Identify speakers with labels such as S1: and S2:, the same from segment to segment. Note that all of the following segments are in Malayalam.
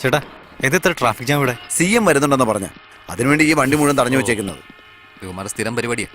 S1: ചേട്ടാ എത്ര ട്രാഫിക് ജാം ഇവിടെ?
S2: CM വരുന്നുണ്ടെന്ന് പറഞ്ഞ അതിനുവേണ്ടി ഈ വണ്ടി മുഴുവൻ തടഞ്ഞു വെച്ചേക്കുന്നത്.
S3: ഇവന്മാരുടെ സ്ഥിരം പരിപാടിയാ.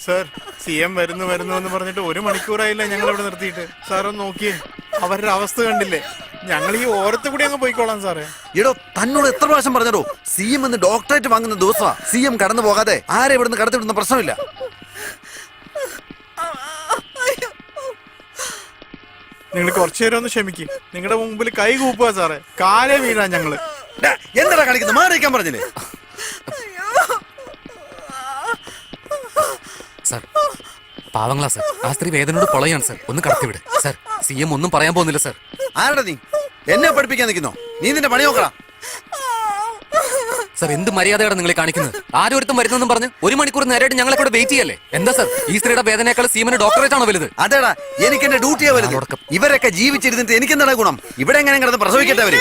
S4: സാർ CM വരുന്നു എന്ന് പറഞ്ഞിട്ട് 1 മണിക്കൂറായില്ല ഞങ്ങൾ ഇവിടെ നിർത്തിയിട്ട്. സാർ ഒന്ന് നോക്കിയേ, അവരുടെ അവസ്ഥ കണ്ടില്ലേ? ഞങ്ങൾ ഈ ഓരത്ത് കൂടി അങ്ങ് പോയിക്കോളാം സാറേ.
S2: എടോ, തന്നോട് എത്ര പ്രാവശ്യം പറഞ്ഞോ CM എന്ന് ഡോക്ടറേറ്റ് വാങ്ങുന്ന ദിവസമാ. CM കടന്നു പോകാതെ ആരെ ഇവിടുന്ന് കടത്തിവിടുന്ന പ്രശ്നമില്ല.
S4: നിങ്ങൾ കുറച്ചു നേരം ഒന്ന് ക്ഷമിക്കും. നിങ്ങളുടെ മുമ്പിൽ കൈ കൂപ്പുക സാറേ, കാലേ വീഴാൻ ഞങ്ങള്.
S2: എന്താ കാണിക്കുന്നത്? മാറിയിക്കാൻ പറഞ്ഞില്ലേ?
S3: സാർ പാവങ്ങളാ സാർ, ആ സ്ത്രീ വേദനയോട് പൊളയാണ് സാർ, ഒന്ന് കടത്തിവിട് സാർ. CM ഒന്നും പറയാൻ പോകുന്നില്ല സാർ.
S2: ആരടാ നീ? എന്നെ പഠിപ്പിക്കാൻ നിൽക്കുന്നോ? നീ നിന്റെ പണി നോക്കടാ.
S3: സാർ എന്ത് മര്യാദയാണ് നിങ്ങൾ കാണിക്കുന്നത്? ആരോരുത്തും വരുന്നെന്നും പറഞ്ഞ് 1 മണിക്കൂർ നേരമായിട്ട് ഞങ്ങളെ കൂടെ വെയിറ്റ് ചെയ്യല്ലേ? എന്താ സാർ ഈ സ്ത്രീയുടെ വേദനയേക്കാൾ CM ഡോക്ടറേറ്റ് ആണോ വലുത്?
S2: അതേടാ, എനിക്ക് എന്റെ ഡ്യൂട്ടിയാ വലുത്. ഇവരൊക്കെ ജീവിച്ചിരുന്നിട്ട് എനിക്ക് എന്താണ് ഗുണം? ഇവിടെ എങ്ങനെ കിടന്ന് പ്രസവിക്കട്ടെ അവര്.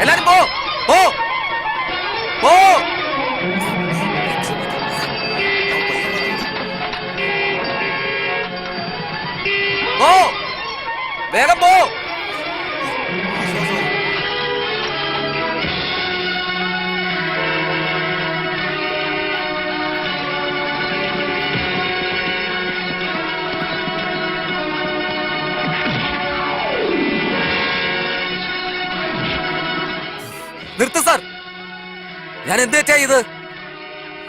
S3: എല്ലാരും പോ. വേഗം പോ. നിർത്ത് സാർ. ഞാൻ എന്ത് തെറ്റാ ഇത്?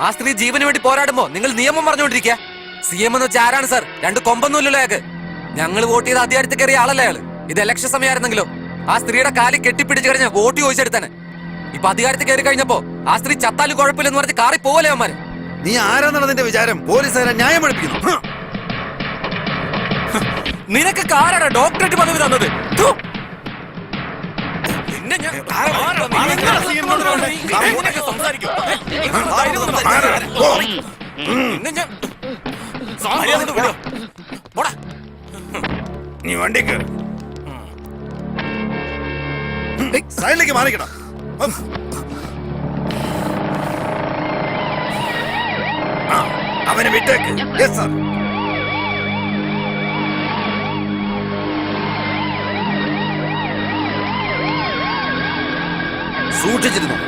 S3: ആ സ്ത്രീ ജീവന് വേണ്ടി പോരാടുമ്പോ നിങ്ങൾ നിയമം പറഞ്ഞുകൊണ്ടിരിക്കുക. CM എന്ന് വെച്ചാൽ ആരാണ് സാർ? 2 കൊമ്പൊന്നുമില്ലല്ലോ അയാൾക്ക്. ഞങ്ങൾ വോട്ട് ചെയ്ത് അധികാരത്തിൽ കയറിയ ആളല്ലേ അയാള്. ഇത് ഇലക്ഷൻ സമയമായിരുന്നെങ്കിലോ ആ സ്ത്രീയുടെ കാലിൽ കെട്ടിപ്പിടിച്ച് കഴിഞ്ഞ വോട്ട് ചോദിച്ചെടുത്താന്. ഇപ്പൊ അധികാരത്തിൽ കയറി കഴിഞ്ഞപ്പോ ആ സ്ത്രീ ചത്താലും കുഴപ്പമില്ലെന്ന് പറഞ്ഞ് കാറി പോവല്ലേ അവന്മാര്.
S2: നീ ആരാന്നാണ് നിന്റെ വിചാരം? പോലീസുകാരെ ന്യായം പഠിപ്പിക്കുന്നു.
S3: നിനക്ക് ആരാണ് ഡോക്ടറേറ്റ് പദവി തന്നത്?
S2: നീ വണ്ടി കയറി സൈഡിലേക്ക് മാറിക്കണം. അവനെ വിട്ടേക്ക്. Yes sir. സൂക്ഷിച്ചിരുന്നു.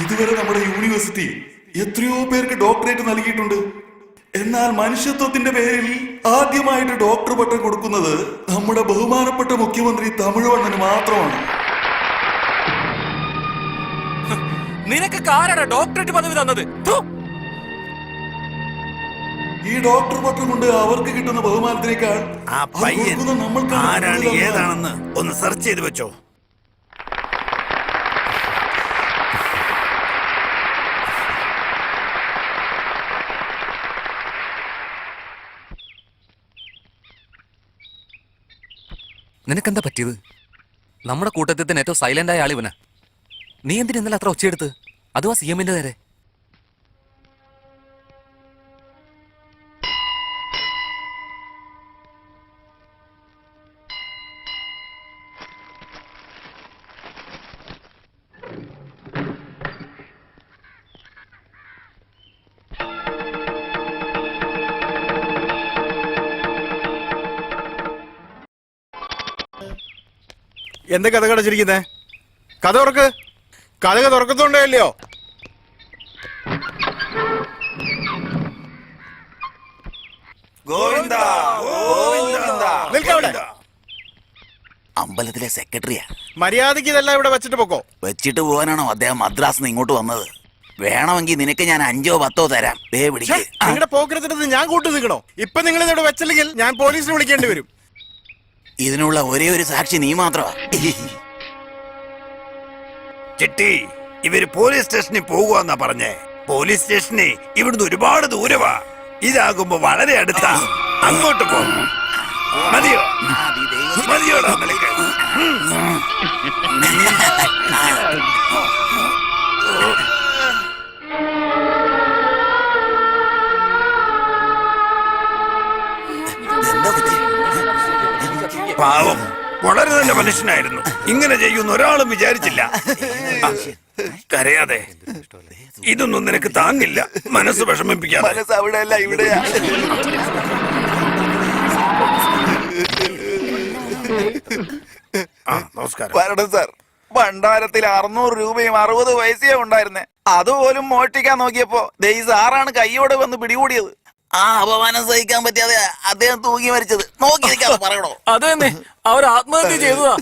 S5: ഇതുവരെ നമ്മുടെ യൂണിവേഴ്സിറ്റി എത്രയോ പേർക്ക് ഡോക്ടറേറ്റ് നൽകിയിട്ടുണ്ട്. എന്നാൽ മനുഷ്യത്വത്തിന്റെ പേരിൽ ആദ്യമായിട്ട് ഡോക്ടർ പട്ടം കൊടുക്കുന്നത് നമ്മുടെ ബഹുമാനപ്പെട്ട മുഖ്യമന്ത്രി തമിഴ്വണ്ണന് മാത്രമാണ്.
S3: നിനക്ക് ആരാണ് ഡോക്ടറേറ്റ് പദവി തന്നത്?
S5: ഈ ഡോക്ടർ പട്ടം കൊണ്ട് അവർക്ക് കിട്ടുന്ന ബഹുമാനത്തിനേക്കാൾ
S2: ആ പയ്യൻ ആരാണ് ഏതാണെന്ന് ഒന്ന് സെർച്ച് ചെയ്ത് വെച്ചോ.
S3: നിനക്കെന്താ പറ്റിയത്? നമ്മുടെ കൂട്ടത്തിൽ തന്നെ ഏറ്റവും സൈലന്റ് ആയ ആളിവനാ. നീ എന്തിനാ ഇന്നലെ അത്ര ഒച്ചയെടുത്ത്? അതും ആ CM-ന്റെ നേരെ.
S4: എന്താ കഥ കടച്ചിരിക്കുന്നേ? കഥ തുറക്ക്. കഥ തുറക്കത്തോണ്ടല്ലോ. നിൽക്കവിടെ.
S6: അമ്പലത്തിലെ സെക്രട്ടറിയാ.
S4: മര്യാദയ്ക്ക് ഇതെല്ലാം ഇവിടെ വെച്ചിട്ട് പോക്കോ.
S6: വെച്ചിട്ട് പോകാനാണോ അദ്ദേഹം മദ്രാസിൽ നിന്ന് ഇങ്ങോട്ട് വന്നത്? വേണമെങ്കിൽ നിനക്ക് ഞാൻ 5 or 10 തരാം. ദേ പിടിക്ക്.
S4: നിങ്ങളുടെ പോക്കരത്തിനകത്ത് ഞാൻ കൂട്ടു നിൽക്കണോ? ഇപ്പൊ നിങ്ങൾ ഇതിവിടെ വെച്ചില്ലെങ്കിൽ ഞാൻ പോലീസിനെ വിളിക്കേണ്ടി വരും.
S6: ഇതിനുള്ള ഒരേ ഒരു സാക്ഷി നീ മാത്രമാ.
S2: ചിട്ടി, ഇവര് പോലീസ് സ്റ്റേഷനിൽ പോകുവാന്നാ പറഞ്ഞേ. പോലീസ് സ്റ്റേഷനെ ഇവിടുന്ന് ഒരുപാട് ദൂരവാ. ഇതാകുമ്പോ വളരെ അടുത്താ. അങ്ങോട്ട് പോ. മതിയോ? മതിയോടാ നിനക്ക്?
S6: എന്താ പറ്റി?
S2: പാവം, വളരെ നല്ല മനുഷ്യനായിരുന്നു. ഇങ്ങനെ ചെയ്യുന്ന ഒരാളും വിചാരിച്ചില്ല. കരയാതെ, ഇതൊന്നും നിനക്ക് താങ്ങില്ല. മനസ്സ് വിഷമിപ്പിക്കാതെ.
S6: മനസ്സ് അവിടെയല്ല, ഇവിടെയാ.
S2: നമസ്കാരം.
S7: വരണം സാർ. ഭണ്ഡാരത്തിൽ 600 രൂപയും 60 പൈസയും ഉണ്ടായിരുന്നേ. അതുപോലും മോഷ്ടിക്കാൻ നോക്കിയപ്പോ ദേ ഈ സാറാണ് കൈയോടെ വന്ന് പിടികൂടിയത്.
S6: ആ അപമാനം സഹിക്കാൻ പറ്റാതെ അദ്ദേഹം തൂങ്ങി മരിച്ചത്. നോക്കി നിൽക്കാതെ പറയണോ?
S3: അത് തന്നെ, അവർ ആത്മഹത്യ ചെയ്തതാ.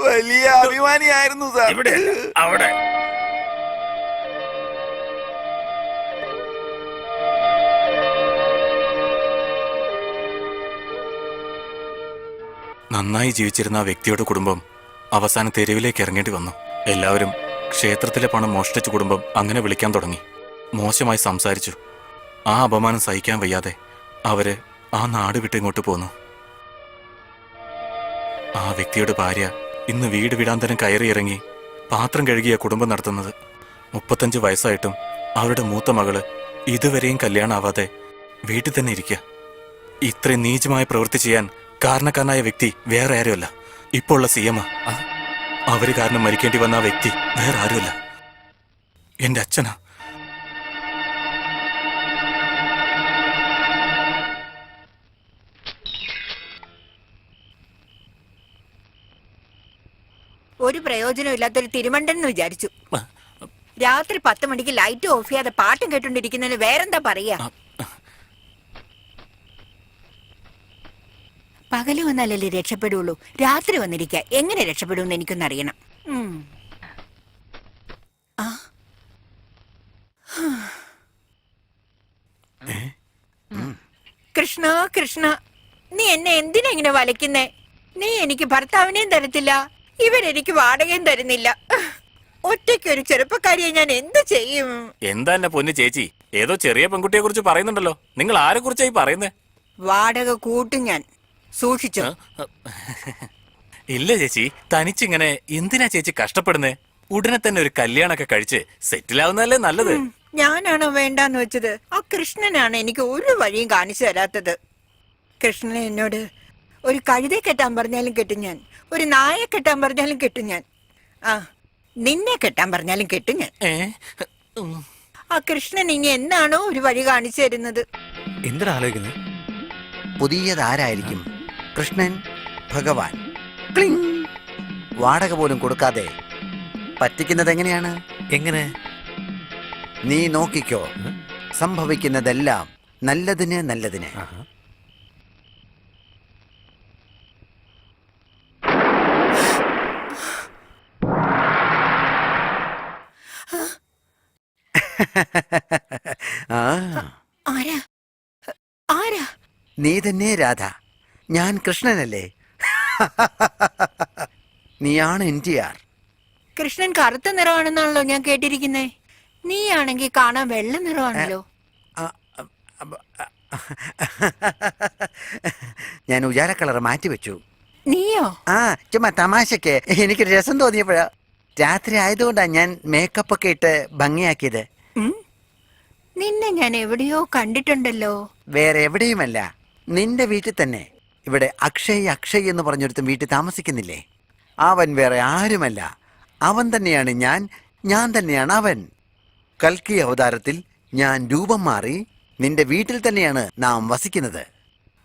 S7: വലിയ അഭിമാനിയായിരുന്നു സാർ.
S2: ഇവിടെ അവിടെ
S8: നന്നായി ജീവിച്ചിരുന്ന ആ വ്യക്തിയുടെ കുടുംബം അവസാനം തെരുവിലേക്ക് ഇറങ്ങേണ്ടി വന്നു. എല്ലാവരും ക്ഷേത്രത്തിലെ പണം മോഷ്ടിച്ച കുടുംബം അങ്ങനെ വിളിക്കാൻ തുടങ്ങി. മോശമായി സംസാരിച്ചു. ആ അപമാനം സഹിക്കാൻ വയ്യാതെ അവര് ആ നാട് വിട്ട് ഇങ്ങോട്ട് പോന്നു. ആ വ്യക്തിയുടെ ഭാര്യ ഇന്ന് വീട് വിടാന്തരം കയറിയിറങ്ങി പാത്രം കഴുകിയ കുടുംബം നടത്തുന്നത്. 35 വയസ്സായിട്ടും അവരുടെ മൂത്ത മകള് ഇതുവരെയും കല്യാണമാവാതെ വീട്ടിൽ തന്നെ ഇരിക്കുക. ഇത്രയും നീചമായ പ്രവൃത്തി ചെയ്യാൻ കാരണക്കാരനായ വ്യക്തി വേറെ ആരുമല്ല, ഇപ്പോൾ ഉള്ള CM. അവര് കാരണം മരിക്കേണ്ടി വന്ന ആ വ്യക്തി വേറെ ആരുമല്ല, എന്റെ അച്ഛനാ.
S9: ഒരു പ്രയോജനം ഇല്ലാത്തൊരു തിരുമണ്ടൻ എന്ന് വിചാരിച്ചു. രാത്രി 10 മണിക്ക് ലൈറ്റ് ഓഫ് ചെയ്യാതെ പാട്ടും കേട്ടോണ്ടിരിക്കുന്നതിന് വേറെന്താ പറയാ? പകല് വന്നാലല്ലേ രക്ഷപ്പെടുള്ളൂ. രാത്രി വന്നിരിക്ക എങ്ങനെ രക്ഷപ്പെടുമെന്ന് എനിക്കൊന്ന് അറിയണം. കൃഷ്ണ കൃഷ്ണ, നീ എന്നെ എന്തിനാ ഇങ്ങനെ വലയ്ക്കുന്നേ? നീ എനിക്ക് ഭർത്താവിനെയും തരത്തില്ല, ഇവരെനിക്ക് വാടകയും തരുന്നില്ല. ഒറ്റയ്ക്കൊരു ചെറുപ്പക്കാരിയെ ഞാൻ എന്ത് ചെയ്യും?
S8: എന്താ എന്നെ പൊന്നു ചേച്ചി, ഏതോ ചെറിയ പെൺകുട്ടിയെ കുറിച്ച് പറയുന്നുണ്ടല്ലോ. നിങ്ങൾ ആരെ കുറിച്ചായി പറയുന്നേ?
S9: വാടക കൂട്ടും ഞാൻ, സൂക്ഷിച്ചോ.
S8: ഇല്ല ചേച്ചി, തനിച്ചിങ്ങനെ എന്തിനാ ചേച്ചി കഷ്ടപ്പെടുന്നേ? ഉടനെ തന്നെ ഒരു കല്യാണൊക്കെ കഴിച്ച് സെറ്റിലാവുന്നതല്ലേ നല്ലത്.
S9: ഞാനാണോ വേണ്ടാന്ന് വെച്ചത്? ആ കൃഷ്ണനാണ് എനിക്ക് ഒരു വഴിയും കാണിച്ചു തരാത്തത്. കൃഷ്ണൻ എന്നോട് ഒരു കഴുതയെ കെട്ടാൻ പറഞ്ഞാലും കെട്ടും ഞാൻ, ഒരു നായെ കെട്ടാൻ പറഞ്ഞാലും കെട്ടും ഞാൻ, നിന്നെ കെട്ടാൻ പറഞ്ഞാലും കെട്ടും ഞാൻ. ആ കൃഷ്ണൻ ഇനി എന്നാണോ ഒരു വഴി കാണിച്ചു തരുന്നത്?
S1: എന്തിനാ ആലോചിക്കുന്നത്?
S2: പുതിയതാരായിരിക്കും? കൃഷ്ണൻ, ഭഗവാൻ. ക്ലിങ്. വാടക പോലും കൊടുക്കാതെ പറ്റിക്കുന്നത് എങ്ങനെയാണ്?
S1: എങ്ങനെ?
S2: നീ നോക്കിക്കോ, സംഭവിക്കുന്നതെല്ലാം നല്ലതിന് നല്ലതിന്.
S9: ആരാ ആരാ?
S2: നീ തന്നെ രാധ, ഞാൻ കൃഷ്ണനല്ലേ? നീയാണ് NTR.
S9: കൃഷ്ണൻ കറുത്ത നിറമാണെന്നാണല്ലോ ഞാൻ കേട്ടിരിക്കുന്നേ. നീയാണെങ്കിൽ കാണാൻ വെള്ള നിറമാണല്ലോ.
S2: ഞാൻ ഉജാല കളർ മാറ്റി വെച്ചു.
S9: നീയോ?
S2: ചുമ്മാ തമാശക്ക് എനിക്കൊരു രസം തോന്നിയപ്പോഴാ. രാത്രി ആയതുകൊണ്ടാ ഞാൻ മേക്കപ്പ് ഒക്കെ ഇട്ട് ഭംഗിയാക്കിയത്.
S9: നിന്നെ ഞാൻ എവിടെയോ കണ്ടിട്ടുണ്ടല്ലോ.
S2: വേറെ എവിടെയുമല്ല, നിന്റെ വീട്ടിൽ തന്നെ. ഇവിടെ അക്ഷയ് എന്ന് പറഞ്ഞൊരുത്തും വീട്ടിൽ താമസിക്കുന്നില്ലേ? അവൻ വേറെ ആരുമല്ല, അവൻ തന്നെയാണ് ഞാൻ, ഞാൻ തന്നെയാണ് അവൻ. കൽക്കി അവതാരത്തിൽ ഞാൻ രൂപം മാറി നിന്റെ വീട്ടിൽ തന്നെയാണ് നാം വസിക്കുന്നത്.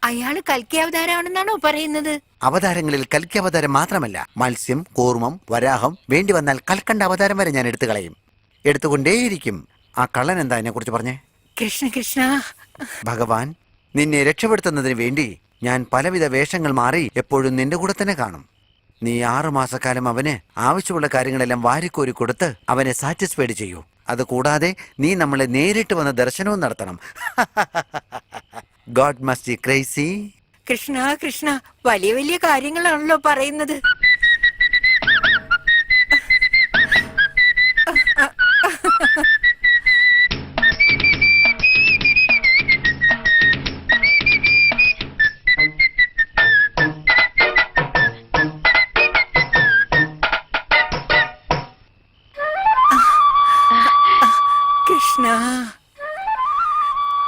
S9: അയാള് കൽക്കി അവതാരമാണെന്നാണോ പറയുന്നത്?
S2: അവതാരങ്ങളിൽ കൽക്കി അവതാരം മാത്രമല്ല, മത്സ്യം, കൂർമ്മം, വരാഹം, വേണ്ടി വന്നാൽ കൽക്കണ്ട അവതാരം വരെ ഞാൻ എടുത്തു കളയും, എടുത്തുകൊണ്ടേയിരിക്കും. ആ കള്ളൻ എന്താ എന്നെ കുറിച്ച് പറഞ്ഞേ?
S9: കൃഷ്ണ കൃഷ്ണ,
S2: ഭഗവാൻ നിന്നെ രക്ഷപ്പെടുത്തുന്നതിന് വേണ്ടി ഞാൻ പലവിധ വേഷങ്ങൾ മാറി എപ്പോഴും നിന്റെ കൂടെ തന്നെ കാണും. നീ 6 മാസക്കാലം അവന് ആവശ്യമുള്ള കാര്യങ്ങളെല്ലാം വാരിക്കോരി കൊടുത്ത് അവനെ സാറ്റിസ്ഫൈഡ് ചെയ്യൂ. അതുകൂടാതെ നീ നമ്മളെ നേരിട്ട് വന്ന് ദർശനവും നടത്തണം. God must be crazy.
S9: Krishna Krishna, വലിയ വലിയ കാര്യങ്ങളാണല്ലോ പറയുന്നത്. കൃഷ്ണ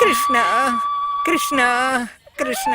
S9: കൃഷ്ണ കൃഷ്ണ കൃഷ്ണ